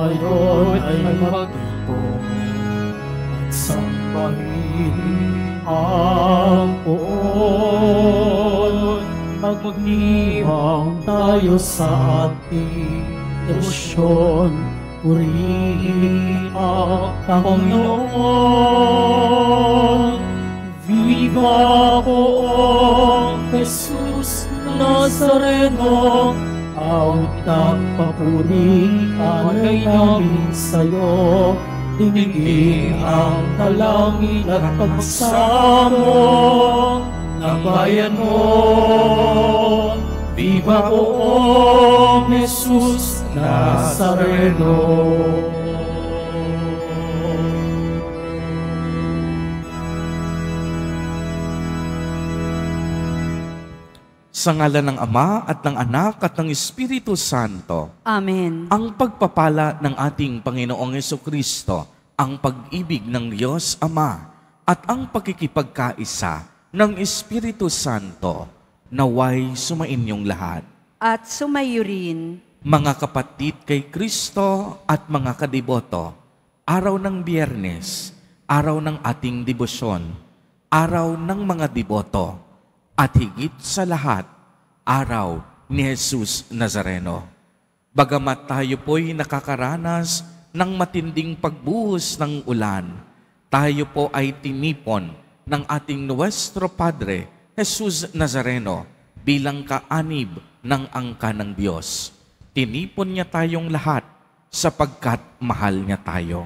ngayon ay magtipon at sambahin ang poon. Magdiwang tayo sa ating emosyon, purihin ang Panginoon. Viva Poong Jesus Nazareno, awit at papuri alay namin sa'yo. Tinigil ang talangin at pagsamo ng bayan mo. Viva Poong Jesus Nazareno. Sa ngalan ng Ama at ng Anak at ng Espiritu Santo. Amen. Ang pagpapala ng ating Panginoong Jesucristo, ang pag-ibig ng Diyos Ama, at ang pagkikipagkaisa ng Espiritu Santo, naway sumainyong lahat. At sumayo rin. Mga kapatid kay Kristo at mga kadiboto, araw ng Biyernes, araw ng ating debosyon, araw ng mga deboto, at higit sa lahat, araw ni Jesus Nazareno. Bagamat tayo po'y nakakaranas ng matinding pagbuhos ng ulan, tayo po ay tinipon ng ating Nuestro Padre, Jesus Nazareno, bilang kaanib ng angka ng Diyos. Tinipon niya tayong lahat sapagkat mahal niya tayo.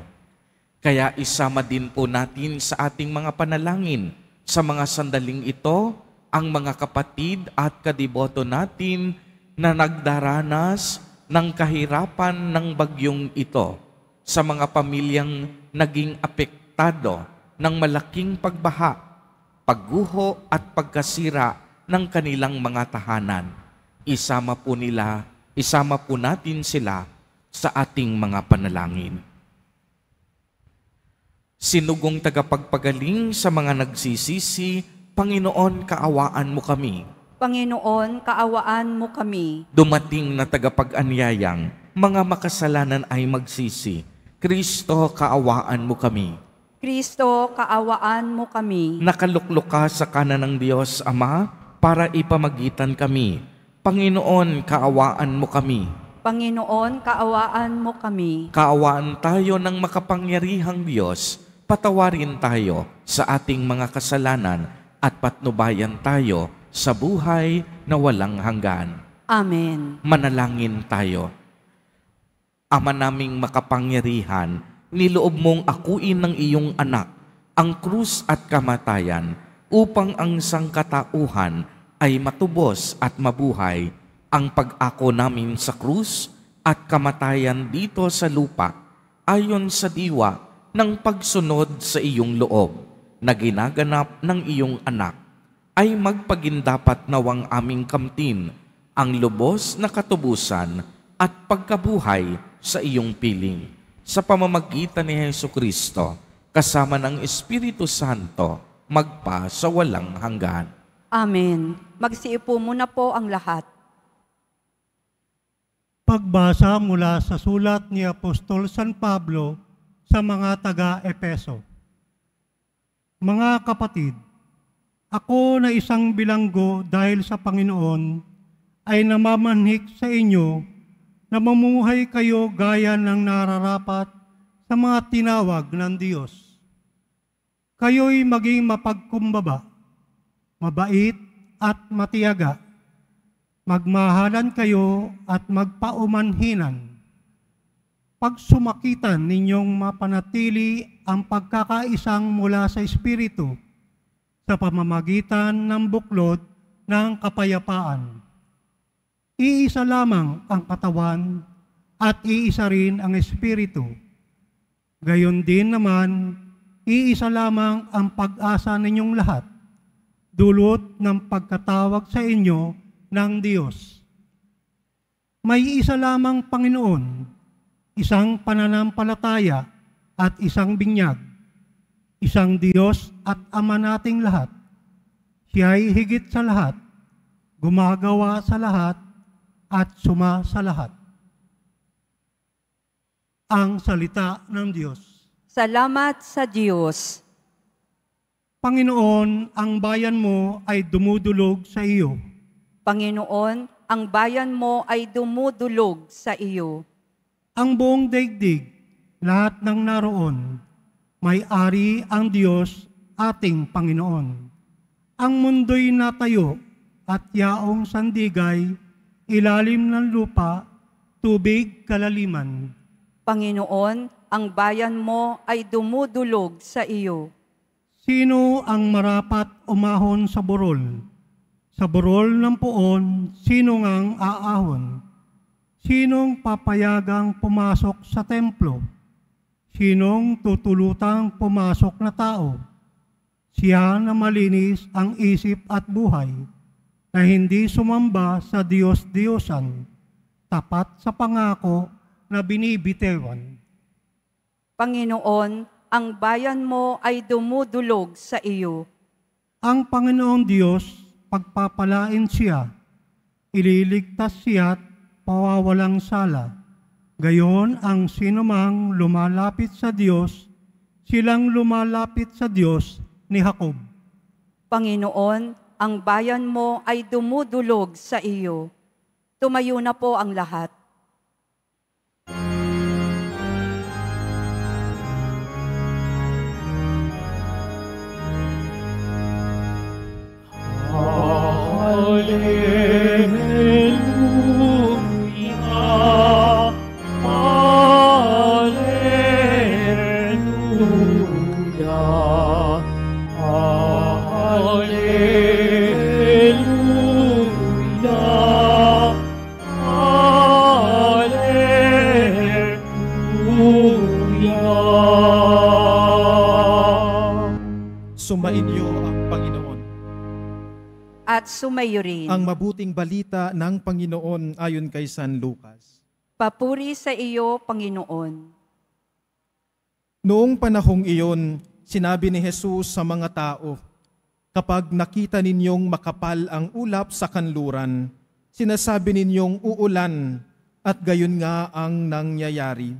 Kaya isama din po natin sa ating mga panalangin sa mga sandaling ito ang mga kapatid at kadiboto natin na nagdaranas ng kahirapan ng bagyong ito, sa mga pamilyang naging apektado ng malaking pagbaha, pagguho at pagkasira ng kanilang mga tahanan. Isama po natin sila sa ating mga panalangin. Sinugong tagapagpagaling sa mga nagsisisi, Panginoon, kaawaan mo kami. Panginoon, kaawaan mo kami. Dumating na tagapag-anyayang, mga makasalanan ay magsisi. Kristo, kaawaan mo kami. Kristo, kaawaan mo kami. Nakaluklok ka sa kanan ng Diyos Ama para ipamagitan kami. Panginoon, kaawaan mo kami. Panginoon, kaawaan mo kami. Kaawaan tayo ng makapangyarihang Diyos. Patawarin tayo sa ating mga kasalanan at patnubayan tayo sa buhay na walang hanggan. Amen. Manalangin tayo. Ama naming makapangyarihan, niloob mong akuin ng iyong anak ang krus at kamatayan upang ang sangkatauhan ay matubos at mabuhay. Ang pag-ako namin sa krus at kamatayan dito sa lupa ayon sa diwa ng pagsunod sa iyong loob na ginaganap ng iyong anak, ay magpagindapat nawang aming kamtin ang lubos na katubusan at pagkabuhay sa iyong piling. Sa pamamagitan ni Jesucristo, kasama ng Espiritu Santo, magpa sa walang hanggan. Amen. Magsiupo muna po ang lahat. Pagbasa mula sa sulat ni Apostol San Pablo sa mga taga-Epeso. Mga kapatid, ako na isang bilanggo dahil sa Panginoon ay namamanhik sa inyo na mamumuhay kayo gaya ng nararapat sa mga tinawag ng Diyos. Kayo'y maging mapagkumbaba, mabait at matiyaga. Magmahalan kayo at magpaumanhinan. Pagsumakitan ninyong mapanatili ang pagkakaisang mula sa Espiritu sa pamamagitan ng buklod ng kapayapaan. Iisa lamang ang katawan at iisa rin ang Espiritu. Gayon din naman, iisa lamang ang pag-asa ninyong lahat, dulot ng pagkatawag sa inyo ng Diyos. May isa lamang Panginoon, isang pananampalataya at isang binyag, isang Diyos at Ama nating lahat. Siya'y higit sa lahat, gumagawa sa lahat, at suma sa lahat. Ang salita ng Diyos. Salamat sa Diyos. Panginoon, ang bayan mo ay dumudulog sa iyo. Panginoon, ang bayan mo ay dumudulog sa iyo. Ang buong daigdig, lahat ng naroon, may-ari ang Diyos, ating Panginoon. Ang mundo'y natayo at yaong sandigay, ilalim ng lupa, tubig kalaliman. Panginoon, ang bayan mo ay dumudulog sa iyo. Sino ang marapat umahon sa burol? Sa burol ng puon, sino ngang aahon? Sinong papayagang pumasok sa templo? Sinong tutulutang pumasok na tao? Siya na malinis ang isip at buhay, na hindi sumamba sa Diyos-Diyosan, tapat sa pangako na binibitewan. Panginoon, ang bayan mo ay dumudulog sa iyo. Ang Panginoong Diyos, pagpapalain siya, ililigtas siya't pawawalang sala. Gayon ang sinumang lumalapit sa Diyos, silang lumalapit sa Diyos ni Jacob. Panginoon, ang bayan mo ay dumudulog sa iyo. Tumayo na po ang lahat. Hallelujah, hallelujah, hallelujah, hallelujah. Sumainyo ang Panginoon. At sumayo rin. Ang mabuting balita ng Panginoon ayon kay San Lucas. Papuri sa iyo, Panginoon. Noong panahong iyon, sinabi ni Jesus sa mga tao, kapag nakita ninyong makapal ang ulap sa kanluran, sinasabi ninyong uulan at gayon nga ang nangyayari.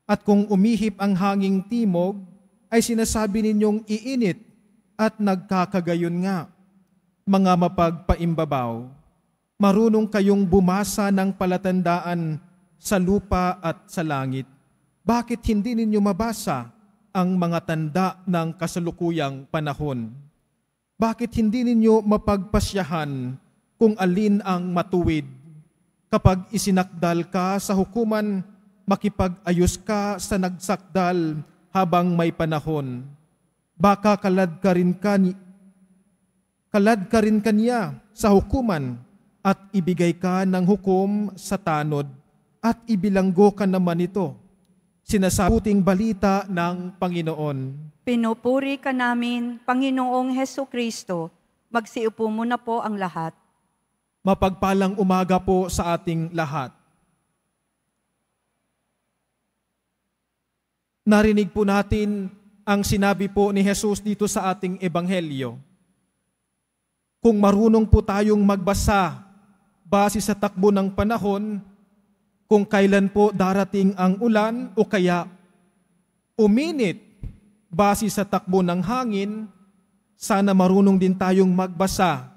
At kung umihip ang hanging timog, ay sinasabi ninyong iinit at nagkakagayon nga. Mga mapagpaimbabaw, marunong kayong bumasa ng palatandaan sa lupa at sa langit. Bakit hindi ninyo mabasa ang mga tanda ng kasalukuyang panahon? Bakit hindi ninyo mapagpasyahan kung alin ang matuwid? Kapag isinakdal ka sa hukuman, makipag-ayos ka sa nagsakdal habang may panahon. Baka kalad ka rin kaniya sa hukuman at ibigay ka ng hukom sa tanod at ibilanggo ka naman ito. Sinasabuting balita ng Panginoon. Pinupuri ka namin, Panginoong Hesukristo. Magsiupo muna po ang lahat. Mapagpalang umaga po sa ating lahat. Narinig po natin ang sinabi po ni Jesus dito sa ating ebanghelyo. Kung marunong po tayong magbasa base sa takbo ng panahon, kung kailan po darating ang ulan o kaya uminit base sa takbo ng hangin, sana marunong din tayong magbasa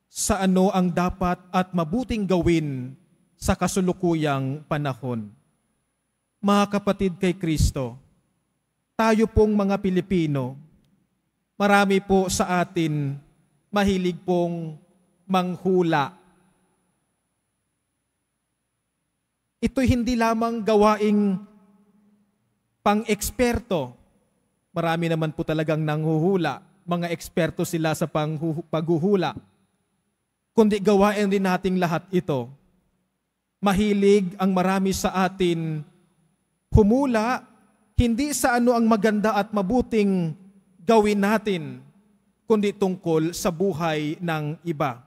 sa ano ang dapat at mabuting gawin sa kasulukuyang panahon. Mga kapatid kay Kristo, tayo pong mga Pilipino, marami po sa atin mahilig pong manghula. Ito'y hindi lamang gawaing pang-eksperto. Marami naman po talagang nanghuhula. Mga eksperto sila sa paghuhula. Kundi gawain din nating lahat ito. Mahilig ang marami sa atin humula, hindi sa ano ang maganda at mabuting gawin natin, kundi tungkol sa buhay ng iba.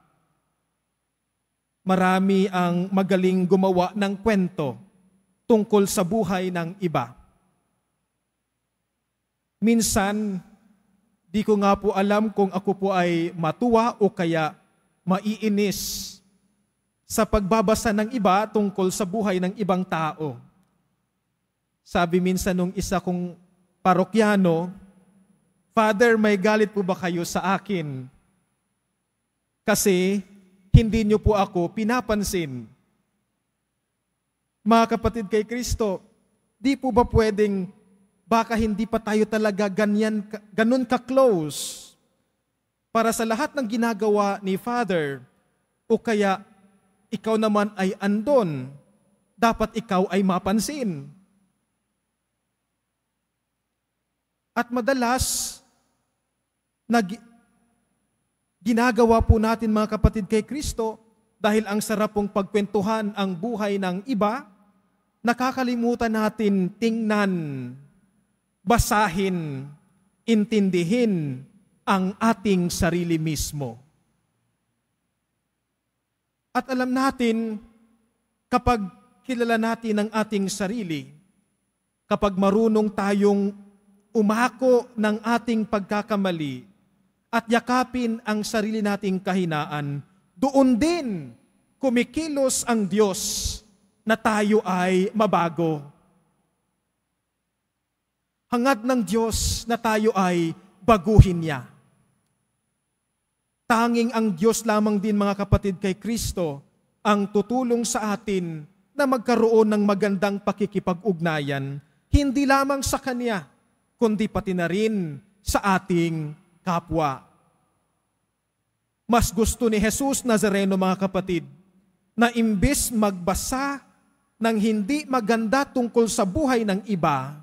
Marami ang magaling gumawa ng kwento tungkol sa buhay ng iba. Minsan, di ko nga po alam kung ako po ay matuwa o kaya maiinis sa pagbabasa ng iba tungkol sa buhay ng ibang tao. Sabi minsan nung isa kong parokyano, "Father, may galit po ba kayo sa akin? Kasi hindi niyo po ako pinapansin." Mga kapatid kay Kristo, di po ba pwedeng baka hindi pa tayo talaga ganun ka-close para sa lahat ng ginagawa ni Father, o kaya ikaw naman ay andon, dapat ikaw ay mapansin. At madalas, ginagawa po natin mga kapatid kay Kristo, dahil ang sarap pong pagkwentuhan ang buhay ng iba, nakakalimutan natin tingnan, basahin, intindihin ang ating sarili mismo. At alam natin, kapag kilala natin ang ating sarili, kapag marunong tayong umako ng ating pagkakamali at yakapin ang sarili nating kahinaan, doon din kumikilos ang Diyos na tayo ay mabago. Hangad ng Diyos na tayo ay baguhin niya. Tanging ang Diyos lamang din mga kapatid kay Kristo ang tutulong sa atin na magkaroon ng magandang pakikipag-ugnayan, hindi lamang sa Kanya, kundi pati na rin sa ating kapwa. Mas gusto ni Jesus Nazareno mga kapatid na imbes magbasa ng hindi maganda tungkol sa buhay ng iba,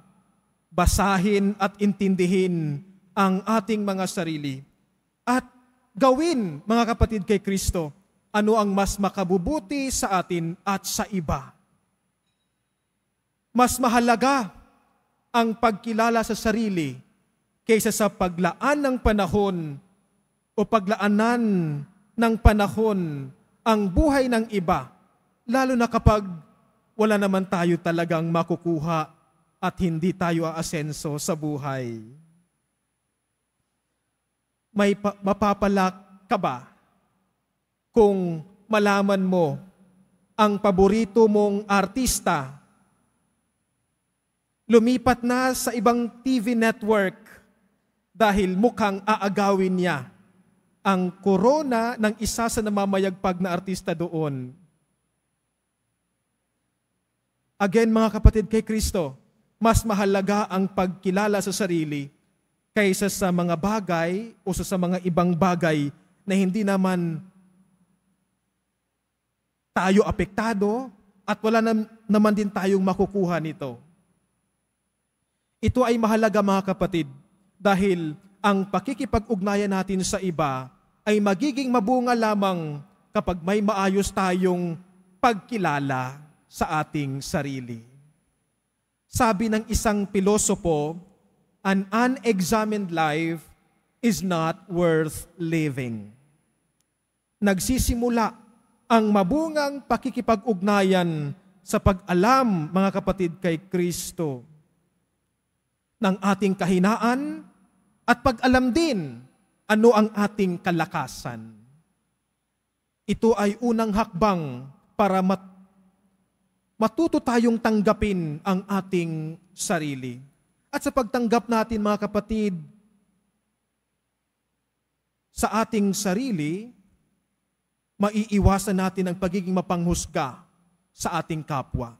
basahin at intindihin ang ating mga sarili at gawin, mga kapatid kay Kristo, ano ang mas makabubuti sa atin at sa iba. Mas mahalaga ang pagkilala sa sarili kaysa sa paglaan ng panahon o paglaanan ng panahon ang buhay ng iba, lalo na kapag wala naman tayo talagang makukuha at hindi tayo aasenso sa buhay. May mapapalak ka ba kung malaman mo ang paborito mong artista lumipat na sa ibang TV network dahil mukhang aagawin niya ang korona ng isa sa namamayagpag na artista doon? Again, mga kapatid kay Kristo, mas mahalaga ang pagkilala sa sarili kaysa sa mga bagay o sa mga ibang bagay na hindi naman tayo apektado at wala naman din tayong makukuha nito. Ito ay mahalaga mga kapatid dahil ang pakikipag-ugnayan natin sa iba ay magiging mabunga lamang kapag may maayos tayong pagkilala sa ating sarili. Sabi ng isang pilosopo, an unexamined life is not worth living. Nagsisimula ang mabungang pakikipag-ugnayan sa pag-alam, mga kapatid, kay Kristo ng ating kahinaan at pag-alam din ano ang ating kalakasan. Ito ay unang hakbang para matuto tayong tanggapin ang ating sarili. At sa pagtanggap natin, mga kapatid, sa ating sarili, maiiwasan natin ang pagiging mapanghusga sa ating kapwa.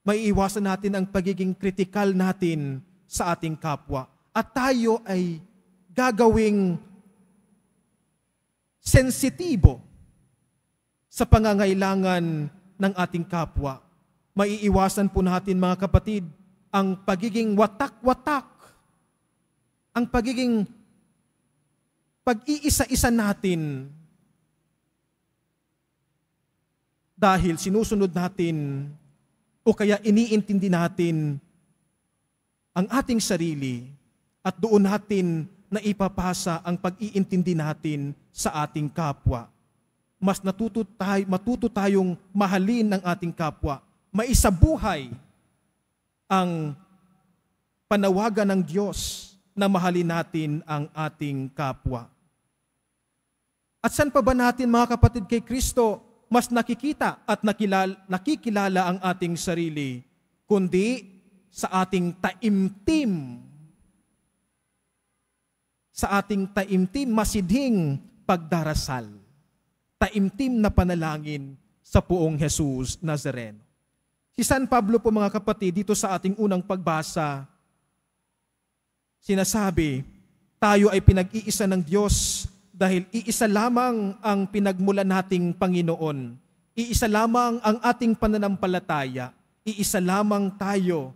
Maiiwasan natin ang pagiging kritikal natin sa ating kapwa. At tayo ay gagawing sensitibo sa pangangailangan ng ating kapwa. Maiiwasan po natin, mga kapatid, ang pagiging watak-watak, ang pagiging pag-iisa-isa natin dahil sinusunod natin o kaya iniintindi natin ang ating sarili at doon natin na ipapasa ang pag-iintindi natin sa ating kapwa. Mas matuto tayong mahalin ng ating kapwa. Maisabuhay ang panawagan ng Diyos na mahalin natin ang ating kapwa. At saan pa ba natin, mga kapatid, kay Kristo mas nakikita at nakikilala ang ating sarili, kundi sa ating taimtim, masidhing pagdarasal. Taimtim na panalangin sa Poong Jesus Nazareno. Si San Pablo po mga kapatid, dito sa ating unang pagbasa, sinasabi, tayo ay pinag-iisa ng Diyos dahil iisa lamang ang pinagmulan nating Panginoon. Iisa lamang ang ating pananampalataya. Iisa lamang tayo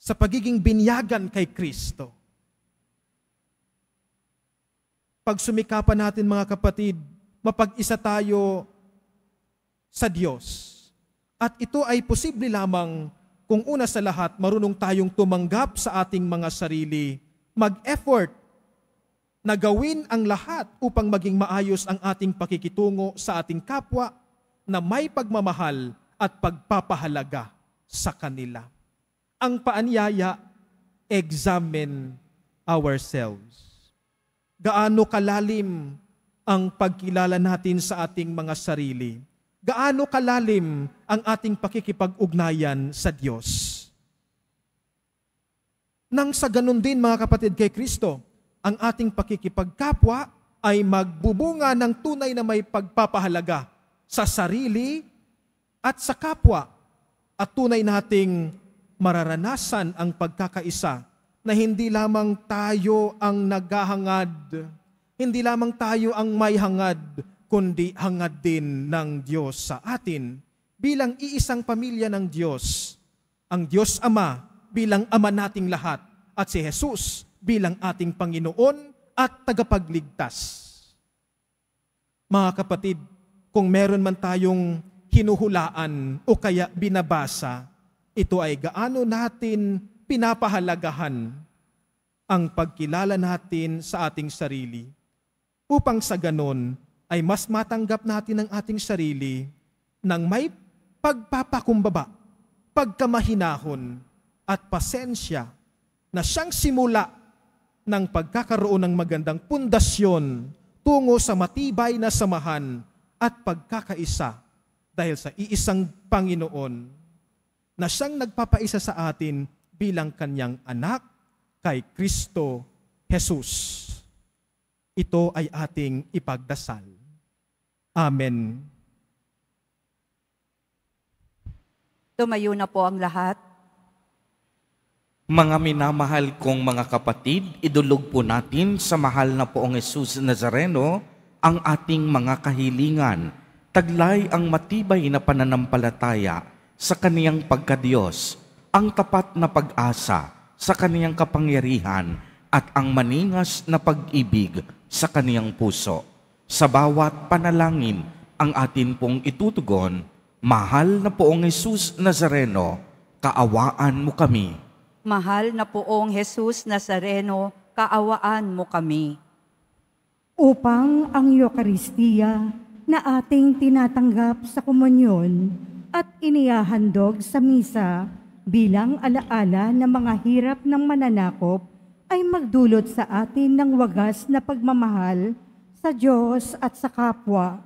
sa pagiging binyagan kay Kristo. Pag sumikapan natin mga kapatid, mapag-isa tayo sa Diyos. At ito ay posible lamang kung una sa lahat, marunong tayong tumanggap sa ating mga sarili, mag-effort na gawin ang lahat upang maging maayos ang ating pakikitungo sa ating kapwa na may pagmamahal at pagpapahalaga sa kanila. Ang paanyaya, examine ourselves. Gaano kalalim ang pagkilala natin sa ating mga sarili? Gaano kalalim ang ating pakikipag-ugnayan sa Diyos? Nang sa ganun din mga kapatid kay Kristo, ang ating pakikipagkapwa ay magbubunga ng tunay na may pagpapahalaga sa sarili at sa kapwa. At tunay nating mararanasan ang pagkakaisa na hindi lamang tayo ang naghahangad, hindi lamang tayo ang may hangad, kundi hangad din ng Diyos sa atin bilang iisang pamilya ng Diyos. Ang Diyos Ama bilang Ama nating lahat at si Jesus bilang ating Panginoon at tagapagligtas. Mga kapatid, kung meron man tayong hinuhulaan o kaya binabasa, ito ay gaano natin pinapahalagahan ang pagkilala natin sa ating sarili upang sa ganon ay mas matanggap natin ang ating sarili ng may pagpapakumbaba, pagkamahinahon at pasensya na siyang simula ng pagkakaroon ng magandang pundasyon tungo sa matibay na samahan at pagkakaisa dahil sa iisang Panginoon na siyang nagpapaisa sa atin bilang kanyang anak kay Kristo Jesus. Ito ay ating ipagdasal. Amen. Tumayo na po ang lahat. Mga minamahal kong mga kapatid, idulog po natin sa mahal na Poong Jesus Nazareno ang ating mga kahilingan. Taglay ang matibay na pananampalataya sa kaniyang pagkadiyos, ang tapat na pag-asa sa kaniyang kapangyarihan at ang maningas na pag-ibig sa kaniyang puso. Sa bawat panalangin ang atin pong itutugon, mahal na Poong Jesus Nazareno, kaawaan mo kami. Mahal na Poong Jesus Nazareno, kaawaan mo kami. Upang ang Eucharistia na ating tinatanggap sa komunyon at inihahandog sa misa bilang alaala ng mga hirap ng mananakop ay magdulot sa atin ng wagas na pagmamahal sa Diyos at sa kapwa.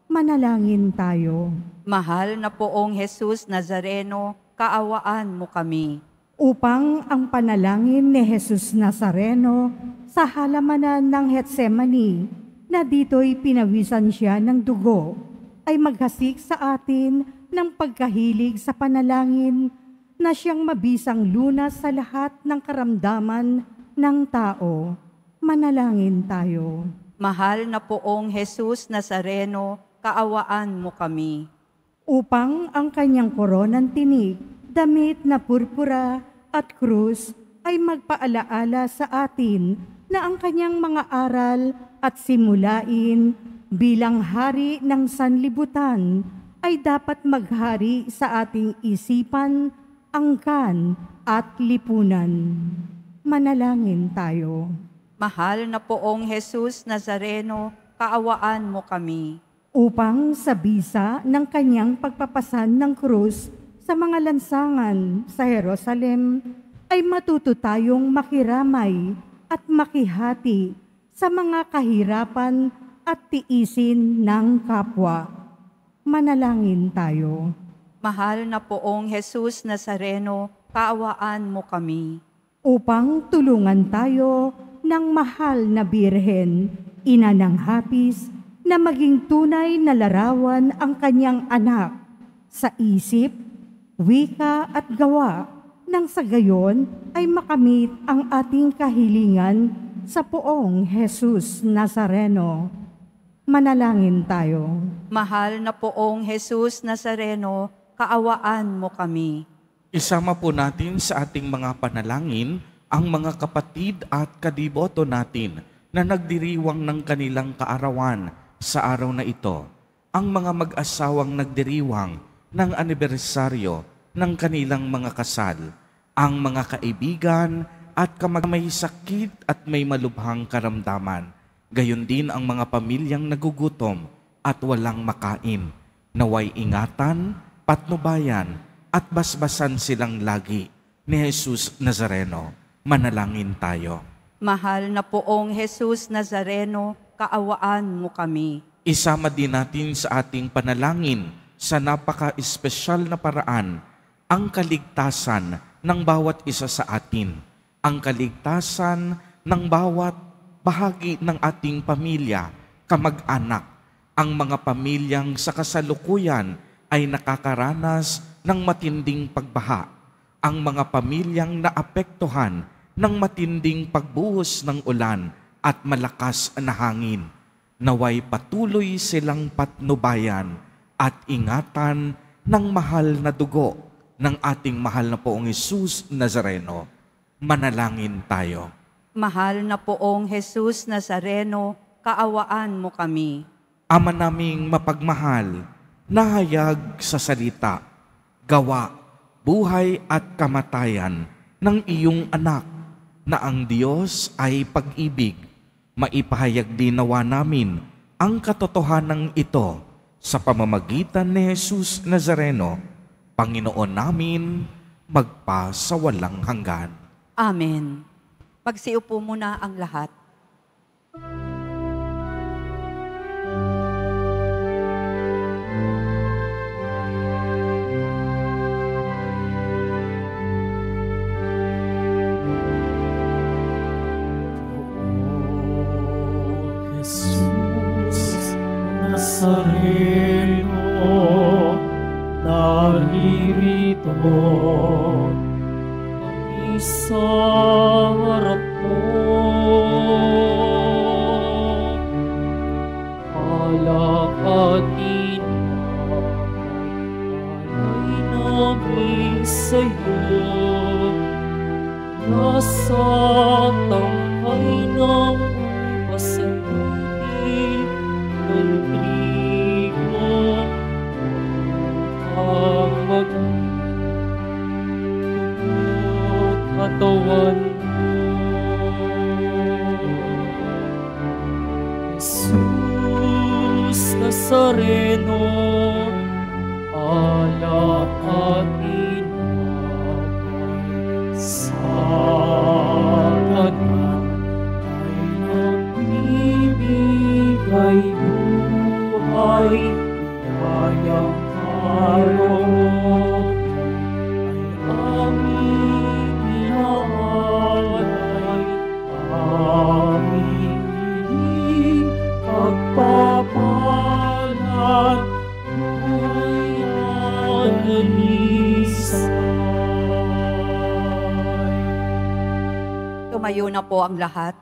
Manalangin tayo. Mahal na Poong Jesus Nazareno, kaawaan mo kami. Upang ang panalangin ni Jesus Nazareno sa halamanan ng Getsemani na dito'y pinawisan siya ng dugo ay maghasik sa atin ng pagkahilig sa panalangin na siyang mabisang lunas sa lahat ng karamdaman ng tao. Manalangin tayo. Mahal na Poong Jesus Nazareno, kaawaan mo kami. Upang ang kanyang koronang tinig, damit na purpura at krus ay magpaalaala sa atin na ang kanyang mga aral at simulain bilang hari ng sanlibutan ay dapat maghari sa ating isipan, angkan at lipunan. Manalangin tayo. Mahal na Poong Jesus Nazareno, kaawaan mo kami. Upang sa bisa ng kanyang pagpapasan ng krus sa mga lansangan sa Jerusalem, ay matuto tayong makiramay at makihati sa mga kahirapan at tiisin ng kapwa. Manalangin tayo. Mahal na poong Jesus Nazareno, kaawaan mo kami. Upang tulungan tayo ng mahal na Birhen, ina ng hapis, na maging tunay na larawan ang kanyang anak sa isip, wika at gawa, nang sa gayon ay makamit ang ating kahilingan sa poong Jesus Nazareno. Manalangin tayo. Mahal na poong Jesus Nazareno, kaawaan mo kami. Isama po natin sa ating mga panalangin ang mga kapatid at kadiboto natin na nagdiriwang ng kanilang kaarawan sa araw na ito. Ang mga mag-asawang nagdiriwang ng anibersaryo ng kanilang mga kasal, ang mga kaibigan at may sakit at may malubhang karamdaman, gayon din ang mga pamilyang nagugutom at walang makain. Naway ingatan, patnubayan at basbasan silang lagi ni Jesus Nazareno. Manalangin tayo. Mahal na poong Jesus Nazareno, kaawaan mo kami. Isama din natin sa ating panalangin sa napaka-espesyal na paraan ang kaligtasan ng bawat isa sa atin, ang kaligtasan ng bawat bahagi ng ating pamilya, kamag-anak, ang mga pamilyang sa kasalukuyan ay nakakaranas ng matinding pagbaha, ang mga pamilyang naapektuhan ng matinding pagbuhos ng ulan at malakas na hangin. Naway patuloy silang patnubayan at ingatan ng mahal na dugo ng ating mahal na poong Jesus Nazareno. Manalangin tayo. Mahal na poong Jesus Nazareno, kaawaan mo kami. Ama naming mapagmahal, nahayag sa salita, gawa, buhay at kamatayan ng iyong anak na ang Diyos ay pag-ibig. Maipahayag din nawa namin ang katotohanan ito sa pamamagitan ni Jesus Nazareno, Panginoon namin, magpasawalang hanggan. Amen. Magsiupo muna ang lahat. Jesus Nazareno, naririto kami sa harap mo. Alakatin alay namin sa'yo, nasa tangkay ng pasabuti ng trigo ang magtutupot katawan mo. Jesus Nazareno, alakatin namin sa tanan ay nagbibigay buhay, kayang harong ay aming inaalay, aming hiling pagpapalan, buhay at dalisay. Tumayo na po ang lahat.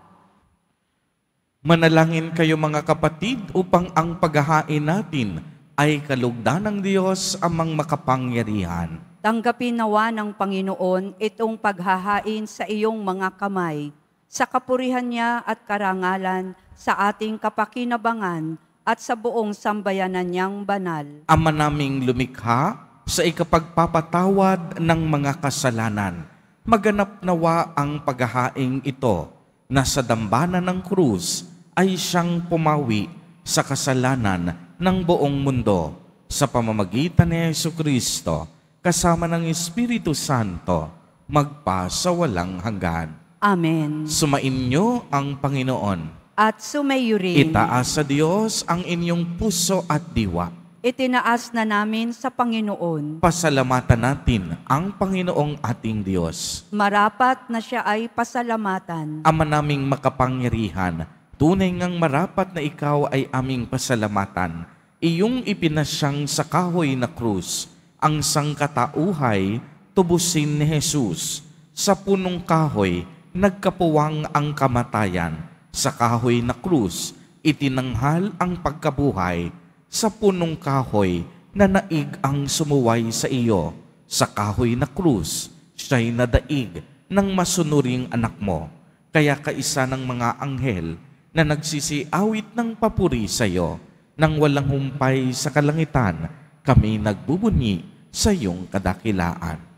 Manalangin kayo mga kapatid upang ang paghahain natin ay kalugdan ng Diyos amang makapangyarihan. Tanggapin nawa ng Panginoon itong paghahain sa iyong mga kamay, sa kapurihan niya at karangalan, sa ating kapakinabangan at sa buong sambayanan niyang banal. Ama naming lumikha sa ikapagpapatawad ng mga kasalanan, maganap nawa ang paghahaing ito na sa dambana ng krus ay siyang pumawi sa kasalanan ng buong mundo sa pamamagitan ni Jesucristo kasama ng Espiritu Santo magpasawalang hanggan. Amen. Sumainyo ang Panginoon. At sumayo rin. Itaas sa Diyos ang inyong puso at diwa. itinaas na namin sa Panginoon. Pasalamatan natin ang Panginoong ating Diyos. Marapat na siya ay pasalamatan. Ama naming makapangyarihan, tunay ngang marapat na ikaw ay aming pasalamatan. Iyong ipinasyang sa kahoy na krus, ang sangkatauhay, tubusin ni Jesus. Sa punong kahoy, nagkapuwang ang kamatayan. Sa kahoy na krus, itinanghal ang pagkabuhay. Sa punong kahoy, nanaig ang sumuway sa iyo. Sa kahoy na krus, siya'y nadaig ng masunuring anak mo. Kaya kaisa ng mga anghel na nagsisiawit ng papuri sa iyo, nang walang humpay sa kalangitan, kami nagbubunyi sa iyong kadakilaan.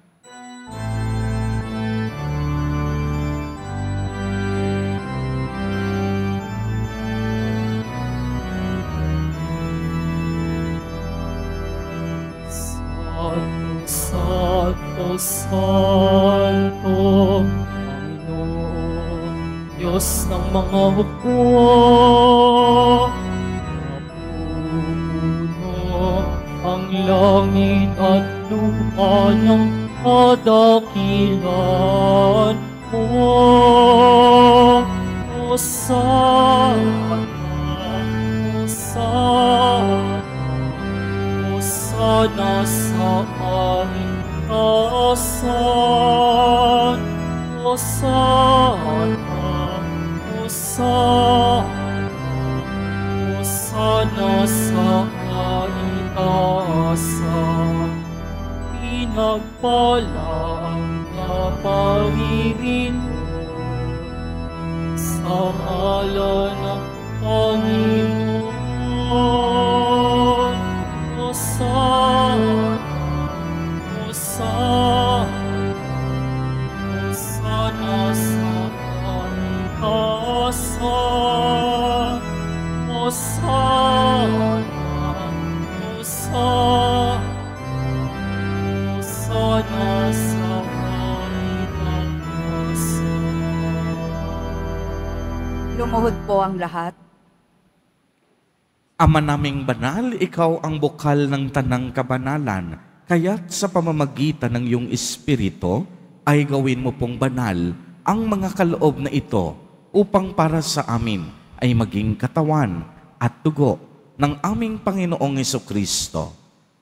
Santo, Santo, Panginoon, Diyos ng mga hukbo. Napupuno ang langit at lupa ng kadakilan mo. Hosana, Hosana, Hosana sa aming kasan. Hosana, Hosana, Hosana sa kaitaasan. Pinagpala ang naparirito sa ngalan ng Panginoon. Hosana, Hosana, Hosana sa kaitaasan. Hosana, Hosana, Hosana sa kaitaasan. Lumuhod po ang lahat. Ama naming banal, ikaw ang bukal ng tanang kabanalan, kaya't sa pamamagitan ng iyong Espiritu ay gawin mo pong banal ang mga kaloob na ito upang para sa amin ay maging katawan at dugo ng aming Panginoong Jesucristo.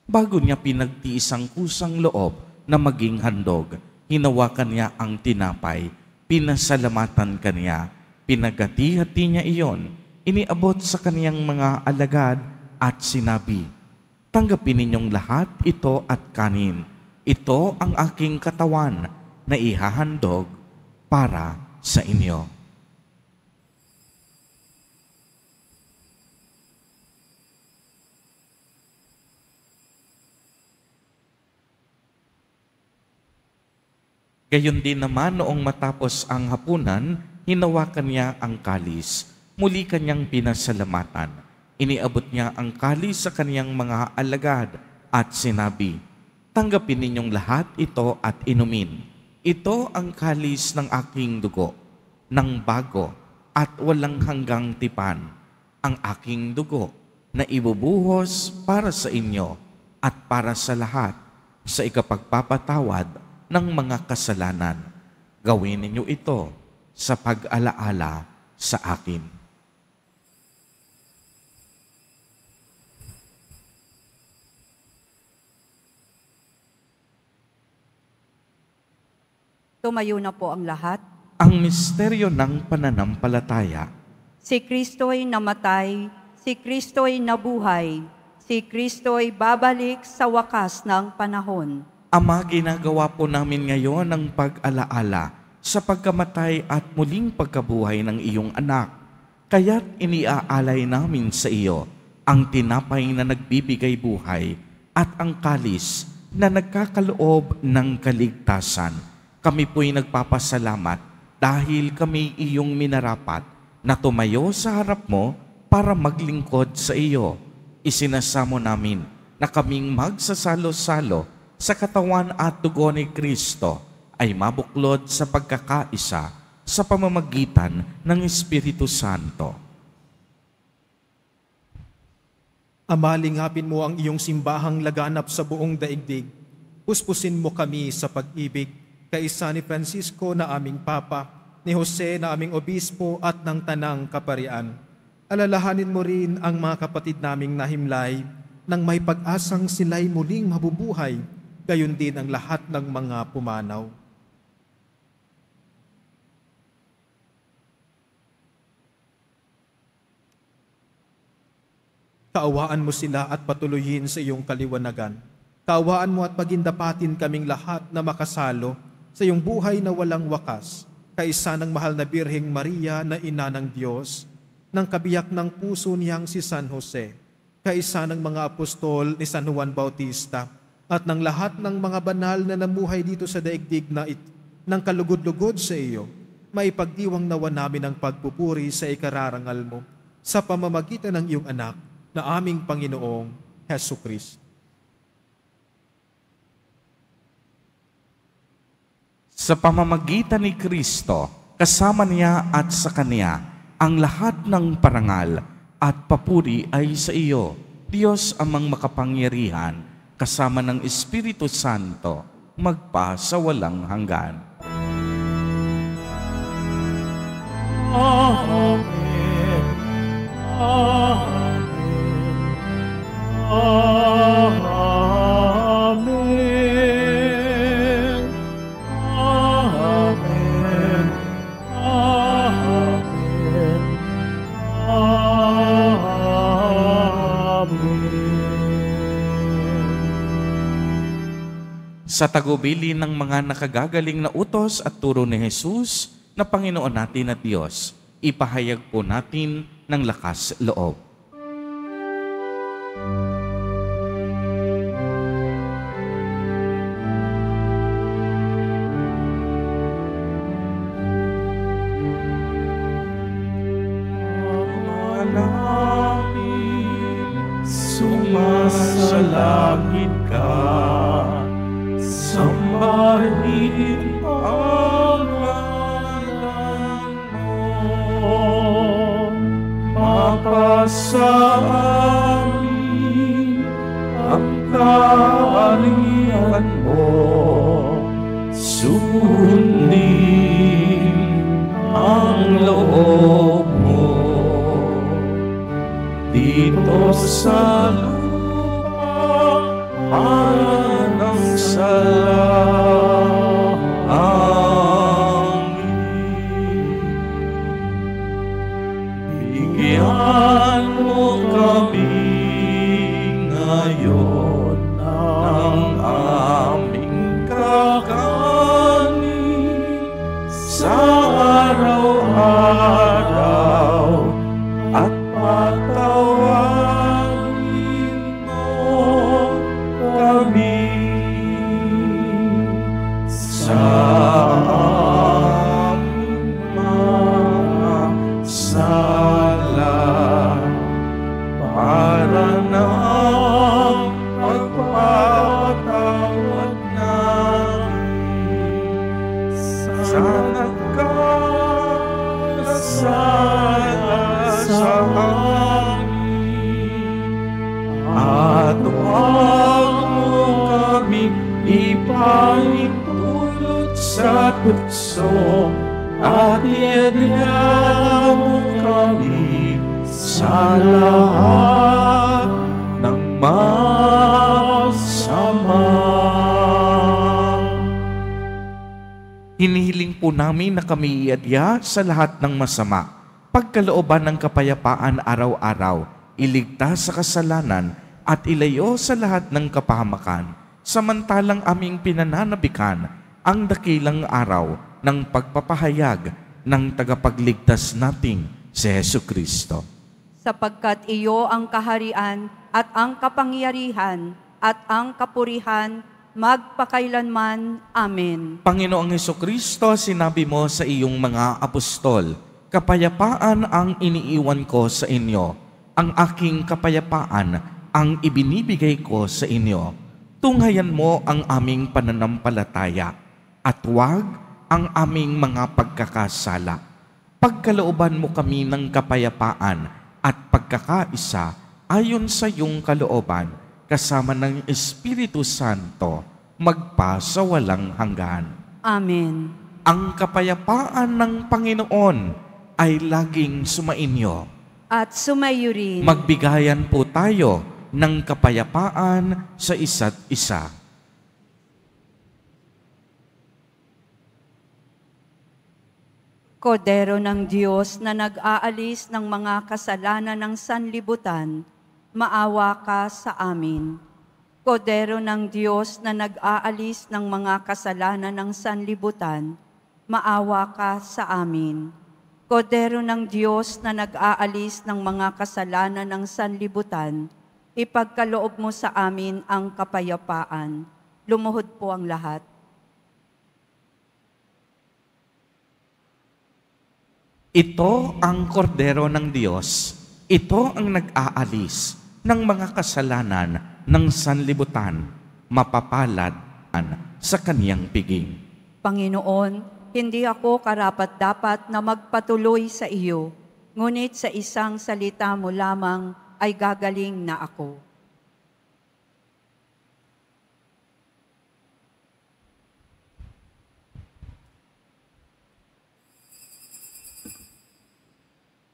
Bago niya pinagtiis ang kusang loob na maging handog, hinawakan niya ang tinapay, pinasalamatan kaniya, pinagati-hati niya iyon, iniabot sa kaniyang mga alagad at sinabi, "Tanggapin ninyong lahat ito at kanin. Ito ang aking katawan na ihahandog para sa inyo." Gayon din naman noong matapos ang hapunan, hinawakan niya ang kalis. Muli kanyang pinasalamatan. Iniabot niya ang kalis sa kaniyang mga alagad at sinabi, "Tanggapin ninyong lahat ito at inumin. Ito ang kalis ng aking dugo, ng bago at walang hanggang tipan, ang aking dugo na ibubuhos para sa inyo at para sa lahat sa ikapagpapatawad ng mga kasalanan. Gawin ninyo ito sa pag-alaala sa akin." Tumayo na po ang lahat. Ang misteryo ng pananampalataya. Si Kristo'y namatay, si Kristo'y nabuhay, si Kristo'y babalik sa wakas ng panahon. Ama, ginagawa po namin ngayon ang pag-alaala sa pagkamatay at muling pagkabuhay ng iyong anak. Kaya't iniaalay namin sa iyo ang tinapay na nagbibigay buhay at ang kalis na nagkakaloob ng kaligtasan. Kami po'y nagpapasalamat dahil kami iyong minarapat na tumayo sa harap mo para maglingkod sa iyo. Isinasamo namin na kaming magsasalo-salo sa katawan at dugo ni Kristo ay mabuklod sa pagkakaisa sa pamamagitan ng Espiritu Santo. Ama, lingapin mo ang iyong simbahang laganap sa buong daigdig. Puspusin mo kami sa pag-ibig, kaisa ni Francisco na aming Papa, ni Jose na aming Obispo at ng Tanang Kaparian. Alalahanin mo rin ang mga kapatid naming nahimlay nang may pag-asang sila'y muling mabubuhay, gayon din ang lahat ng mga pumanaw. Kaawaan mo sila at patuloyin sa iyong kaliwanagan. Kaawaan mo at pagindapatin kaming lahat na makasalo sa iyong buhay na walang wakas, kaisa ng mahal na Birheng Maria na Ina ng Diyos, ng kabiyak ng puso niyang si San Jose, kaisa ng mga apostol ni San Juan Bautista, at ng lahat ng mga banal na namuhay dito sa daigdig na ng kalugod-lugod sa iyo, maipagdiwang nawa namin ang pagpupuri sa ikararangal mo sa pamamagitan ng iyong anak na aming Panginoong Hesukristo. Sa pamamagitan ni Kristo, kasama niya at sa Kanya, ang lahat ng parangal at papuri ay sa iyo, Diyos amang makapangyarihan, kasama ng Espiritu Santo, magpa sa walang hanggan. Amen. Amen. Amen. Amen. Amen. Sa tagubili ng mga nakagagaling na utos at turo ni Jesus na Panginoon natin at Diyos, ipahayag po natin ng lakas loob. Sumasalangit ka, sambahin ang ngalan mo, mapasa amin ang kaharian mo, sundin ang loob mo dito sa lupa parang sa langit. Bigyan mo kami ngayon ng aming kakanin sa araw-araw at patawagin mo kami sa aming mga sala para ng pagpapatawad namin sa nagkasala sa amin, at huwag mo kami ipahintulot sa tukso, at iadya mo kami sa lahat ng masama. Hinihiling po namin na kami iadya sa lahat ng masama, pagkalooban ng kapayapaan araw-araw, iligtas sa kasalanan at ilayo sa lahat ng kapahamakan, samantalang aming pinananabikan ang dakilang araw ng pagpapahayag ng tagapagligtas nating si Jesucristo. Sapagkat iyo ang kaharian at ang kapangyarihan at ang kapurihan magpakailanman. Amen. Panginoong Jesucristo, sinabi mo sa iyong mga apostol, kapayapaan ang iniiwan ko sa inyo, ang aking kapayapaan ang ibinibigay ko sa inyo. Tunghayan mo ang aming pananampalataya at huwag ang aming mga pagkakasala. Pagkalooban mo kami ng kapayapaan at pagkakaisa ayon sa iyong kalooban, kasama ng Espiritu Santo, magpa sa walang hanggan. Amen. Ang kapayapaan ng Panginoon ay laging sumainyo. At sumayo rin. Magbigayan po tayo ng kapayapaan sa isa't isa. Kordero ng Diyos na nag-aalis ng mga kasalanan ng sanlibutan, maawa ka sa amin. Kordero ng Diyos na nag-aalis ng mga kasalanan ng sanlibutan, maawa ka sa amin. Kordero ng Diyos na nag-aalis ng mga kasalanan ng sanlibutan, ipagkaloob mo sa amin ang kapayapaan. Lumuhod po ang lahat. Ito ang kordero ng Diyos. Ito ang nag-aalis ng mga kasalanan ng sanlibutan, mapapalad sa kaniyang piging. Panginoon, hindi ako karapat-dapat na magpatuloy sa iyo, ngunit sa isang salita mo lamang ay gagaling na ako.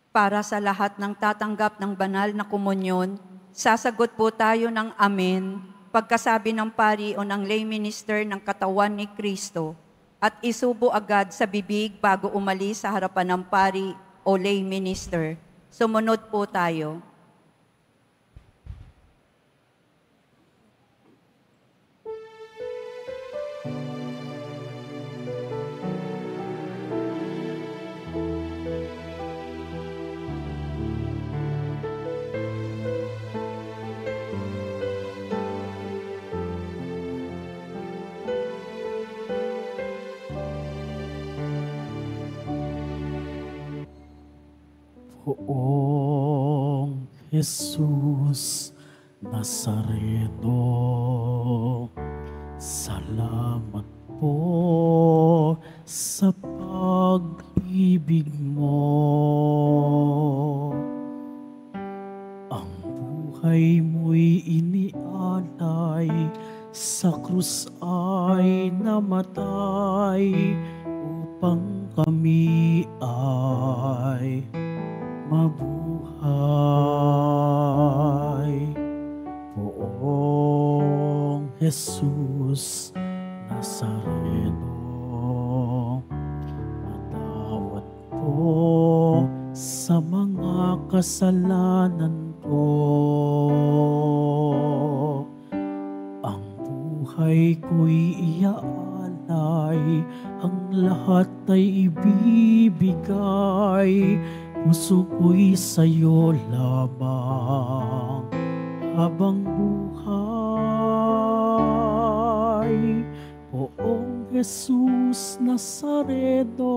Para sa lahat ng tatanggap ng banal na komunyon, sasagot po tayo ng Amen pagkasabi ng pari o ng lay minister ng katawan ni Kristo at isubo agad sa bibig bago umalis sa harapan ng pari o lay minister. Sumunod po tayo. Poong Jesus Nazareno, salamat po sa pag-ibig mo. Ang buhay mo'y inialay, sa krus ay namatay, upang kami ay mabuhay. Poong Jesus Nazareno, matawad po sa mga kasalanan ko. Ang buhay ko'y iaalay, ang lahat ay ibibigay, puso ko'y sa'yo lamang habang buhay. Poong Jesus Nazareno,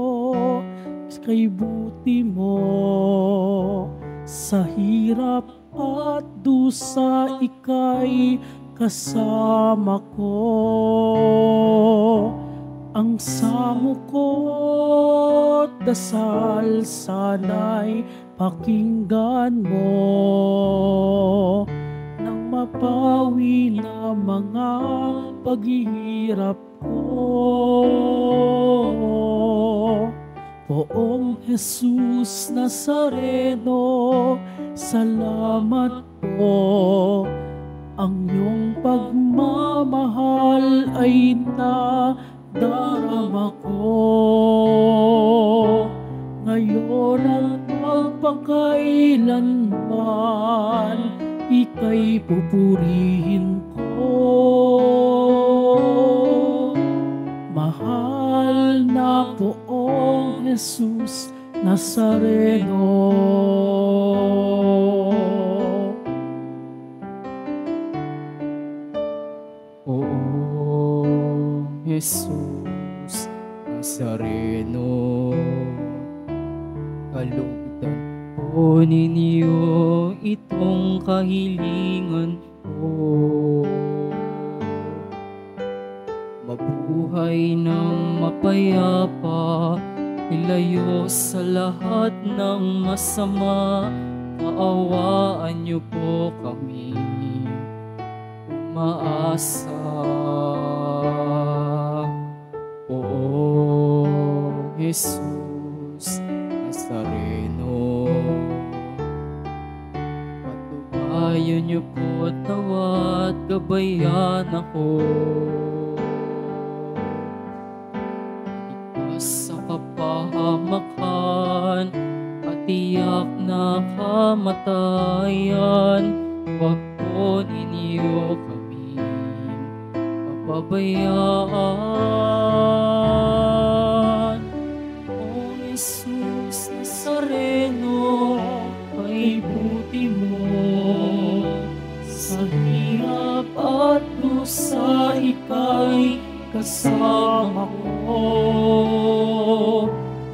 kay buti mo, sa hirap at dusa ika'y kasama ko. Ang samo ko't dasal sana'y pakinggan mo, nang mapawi na mga paghihirap ko. Poong Jesus Nazareno, salamat po. Ang iyong pagmamahal ay nadarama ko. Ngayon at magpakailanman, ika'y pupurihin ko. Mahal na Poong Jesus Nazareno. Poong Jesus Nazareno, kalugdan po ninyo itong kahilingan ko. Mabuhay ng mapayapa, ilayo sa lahat ng masama, Kaawaan niyo po kami umaasa. O Jesus Nazareno, patubayan niyo po at nawat gabayan ako. Ligtas sa kapahamakan at tiyak na kamatayan, huwag po ninyo kami pababayaan. O Jesus Nazareno, ay buti mo, sa hirap at lusa ika'y kasama ko.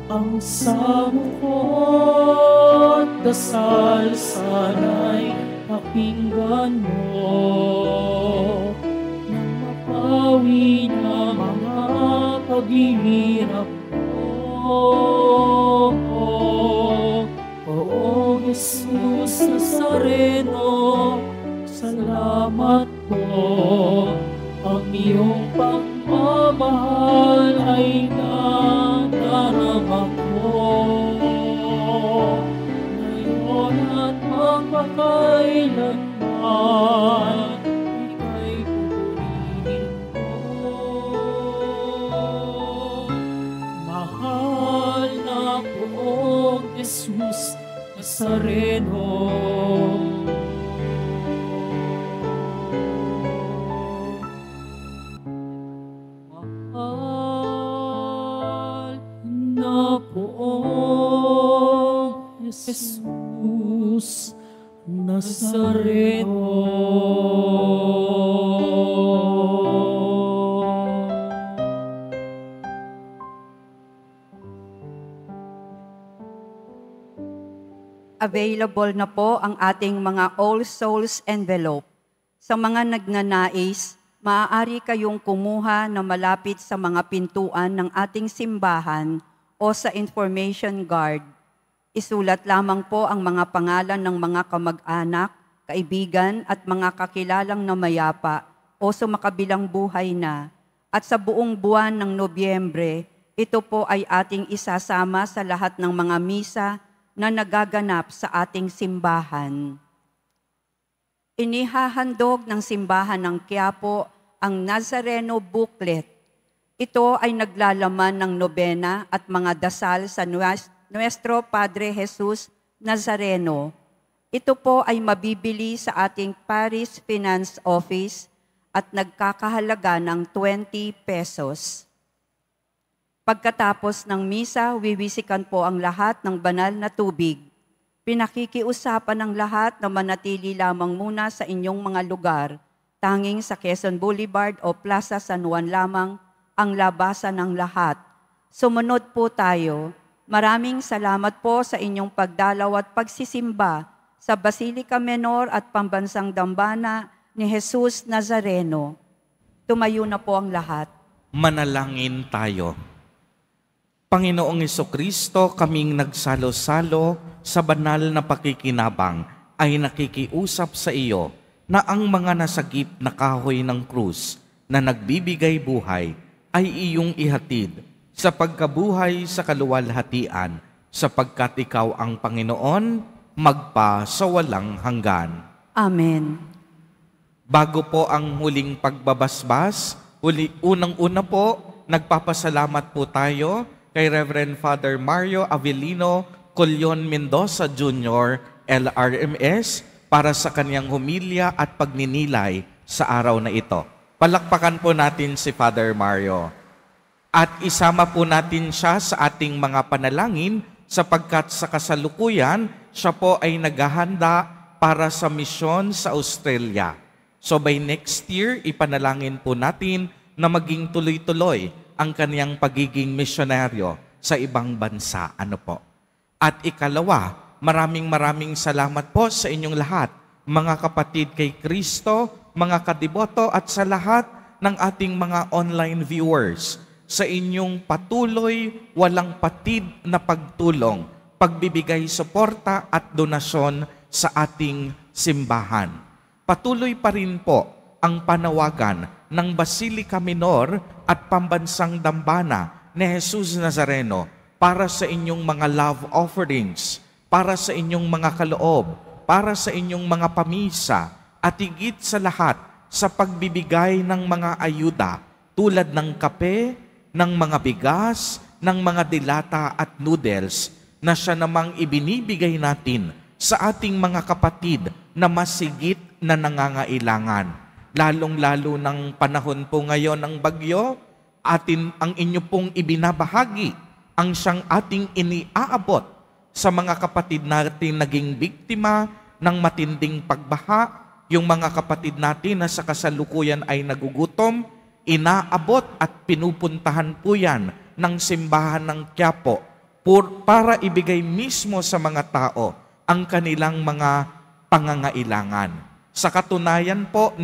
Ang samo ko't dasal sana'y pakinggan mo, nang mapawi na mga paghihirap ko. Oo, Jesus Nazareno, salamat po. Ang iyong pagmamahal ay nadarama ko. Ngayon at magpakailanman, ika'y pupurihin ko. Mahal na poong Jesus Nazareno, mahal na poong Jesus Nazareno. Available na po ang ating mga All Souls envelope. Sa mga nagnanais, maaari kayong kumuha na malapit sa mga pintuan ng ating simbahan o sa information guard. Isulat lamang po ang mga pangalan ng mga kamag-anak, kaibigan at mga kakilalang namayapa o sumakabilang buhay na. At sa buong buwan ng Nobyembre, ito po ay ating isasama sa lahat ng mga misa na nagaganap sa ating simbahan. Inihahandog ng simbahan ng Quiapo ang Nazareno Booklet. Ito ay naglalaman ng nobena at mga dasal sa Nuestro Padre Jesus Nazareno. Ito po ay mabibili sa ating Paris Finance Office at nagkakahalaga ng 20 pesos. Pagkatapos ng misa, wiwisikan po ang lahat ng banal na tubig. Pinakikiusapan ng lahat na manatili lamang muna sa inyong mga lugar. Tanging sa Quezon Boulevard o Plaza San Juan lamang ang labasan ng lahat. Sumunod po tayo. Maraming salamat po sa inyong pagdalaw at pagsisimba sa Basilica Menor at Pambansang Dambana ni Jesus Nazareno. Tumayo na po ang lahat. Manalangin tayo. Panginoong Jesucristo, kaming nagsalo-salo sa banal na pakikinabang ay nakikiusap sa iyo na ang mga nasagip na kahoy ng krus na nagbibigay buhay ay iyong ihatid sa pagkabuhay sa kaluwalhatian, sapagkat ikaw ang Panginoon, magpa sa walang hanggan. Amen. Bago po ang huling pagbabasbas, unang-una po, nagpapasalamat po tayo kay Reverend Father Mario Avelino Colyon Mendoza Jr., LRMS, para sa kanyang humilya at pagninilay sa araw na ito. Palakpakan po natin si Father Mario. At isama po natin siya sa ating mga panalangin sapagkat sa kasalukuyan, siya po ay naghahanda para sa misyon sa Australia. So by next year, ipanalangin po natin na maging tuloy-tuloy ang kaniyang pagiging misyonaryo sa ibang bansa. Ano po? At ikalawa, maraming salamat po sa inyong lahat, mga kapatid kay Kristo, mga kadiboto at sa lahat ng ating mga online viewers, sa inyong patuloy, walang patid na pagtulong, pagbibigay suporta at donasyon sa ating simbahan. Patuloy pa rin po ang panawagan ng Basilica Minor at Pambansang Dambana ni Jesus Nazareno para sa inyong mga love offerings, para sa inyong mga kaloob, para sa inyong mga pamisa, at higit sa lahat sa pagbibigay ng mga ayuda tulad ng kape, ng mga bigas, ng mga dilata at noodles na siya namang ibinibigay natin sa ating mga kapatid na masigit na nangangailangan. Lalong-lalo ng panahon po ngayon ng bagyo, ang inyo pong ibinabahagi ang siyang ating iniaabot sa mga kapatid natin naging biktima ng matinding pagbaha, yung mga kapatid natin na sa kasalukuyan ay nagugutom, inaabot at pinupuntahan po yan ng simbahan ng Quiapo para ibigay mismo sa mga tao ang kanilang mga pangangailangan. Sa katunayan po,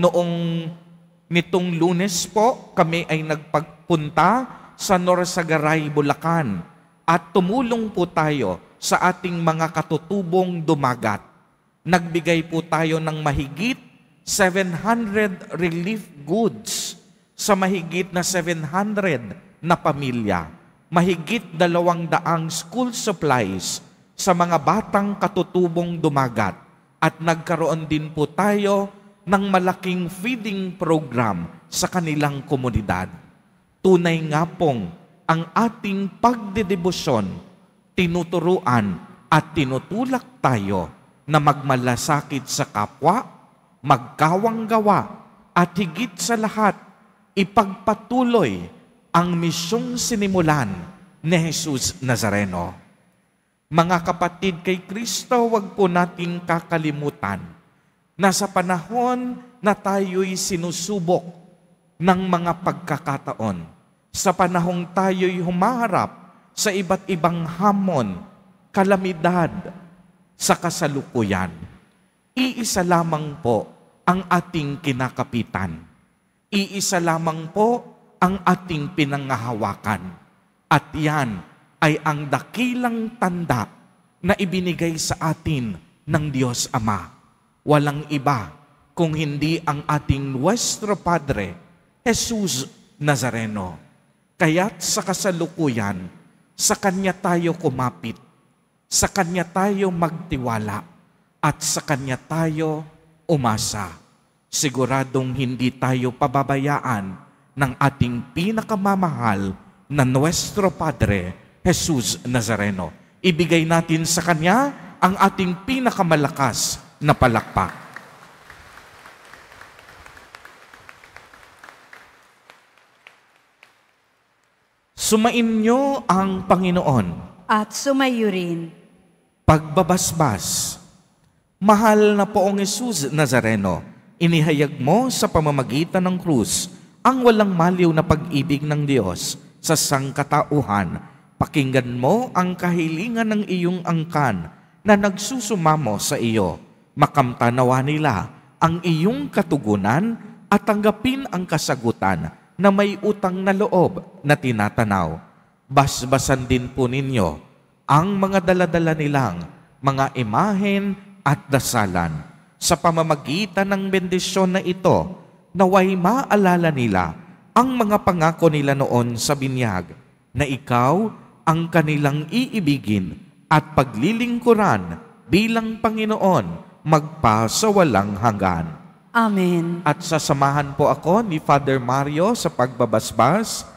nitong Lunes po, kami ay nagpagpunta sa Norsagaray, Bulacan at tumulong po tayo sa ating mga katutubong dumagat. Nagbigay po tayo ng mahigit 700 relief goods sa mahigit na 700 na pamilya. Mahigit 200 school supplies sa mga batang katutubong dumagat. At nagkaroon din po tayo ng malaking feeding program sa kanilang komunidad. Tunay nga pong ang ating pagdedebosyon, tinuturuan at tinutulak tayo na magmalasakit sa kapwa, magkawanggawa, at higit sa lahat, ipagpatuloy ang misyong sinimulan ni Jesus Nazareno. Mga kapatid kay Kristo, wag po nating kakalimutan na sa panahon na tayo'y sinusubok ng mga pagkakataon, sa panahong tayo'y humaharap sa iba't ibang hamon, kalamidad sa kasalukuyan, iisa lamang po ang ating kinakapitan. Iisa lamang po ang ating pinangahawakan. At yan ay ang dakilang tanda na ibinigay sa atin ng Diyos Ama. Walang iba kung hindi ang ating Nuestro Padre, Jesus Nazareno. Kaya't sa kasalukuyan, sa Kanya tayo kumapit, sa Kanya tayo magtiwala, at sa Kanya tayo umasa. Siguradong hindi tayo pababayaan ng ating pinakamamahal na Nuestro Padre, Jesus Nazareno. Ibigay natin sa Kanya ang ating pinakamalakas na palakpak. Sumainyo ang Panginoon. At sumayo rin. Pagbabasbas. Mahal na Poong Jesus Nazareno, inihayag mo sa pamamagitan ng krus ang walang maliw na pag-ibig ng Diyos sa sangkatauhan. Pakinggan mo ang kahilingan ng iyong angkan na nagsusumamo sa iyo. Makamtanawa nila ang iyong katugunan at tanggapin ang kasagutan na may utang na loob na tinatanaw. Basbasan din po ninyo ang mga daladala nilang mga imahen at dasalan. Sa pamamagitan ng bendisyon na ito, naway maalala nila ang mga pangako nila noon sa binyag, na ikaw ang kanilang iibigin at paglilingkuran bilang Panginoon magpasawalang hanggan. Amen. At sasamahan po ako ni Father Mario sa pagbabasbas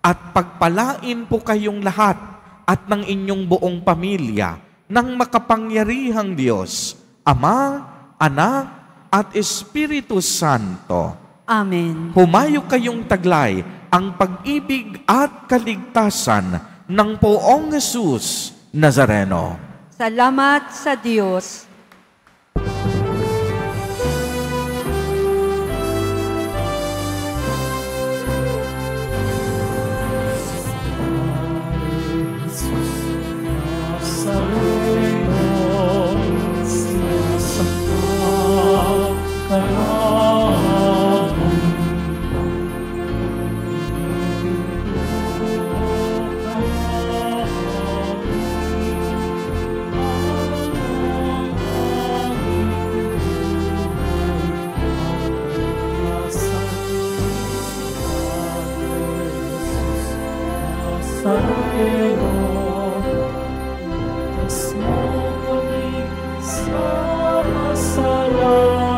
at pagpalain po kayong lahat at ng inyong buong pamilya ng makapangyarihang Diyos, Ama, Anak, at Espiritu Santo. Amen. Humayo kayong taglay ang pag-ibig at kaligtasan ng Poong Jesus Nazareno. Salamat sa Diyos. Nazareno, iligtas mo kami sa kasalanan.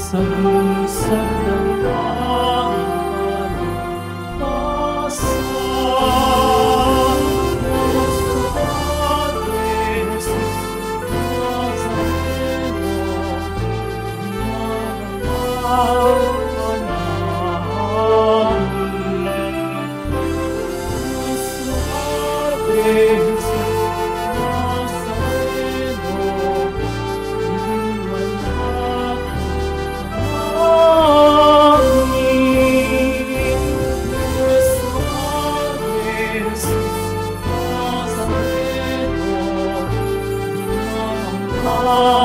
Sa busan ng aming kaligtasan, Kristo Padre Jesus Nazareno, dinarama namin. Kristo Padre Jesus Nazareno, iniwan Oh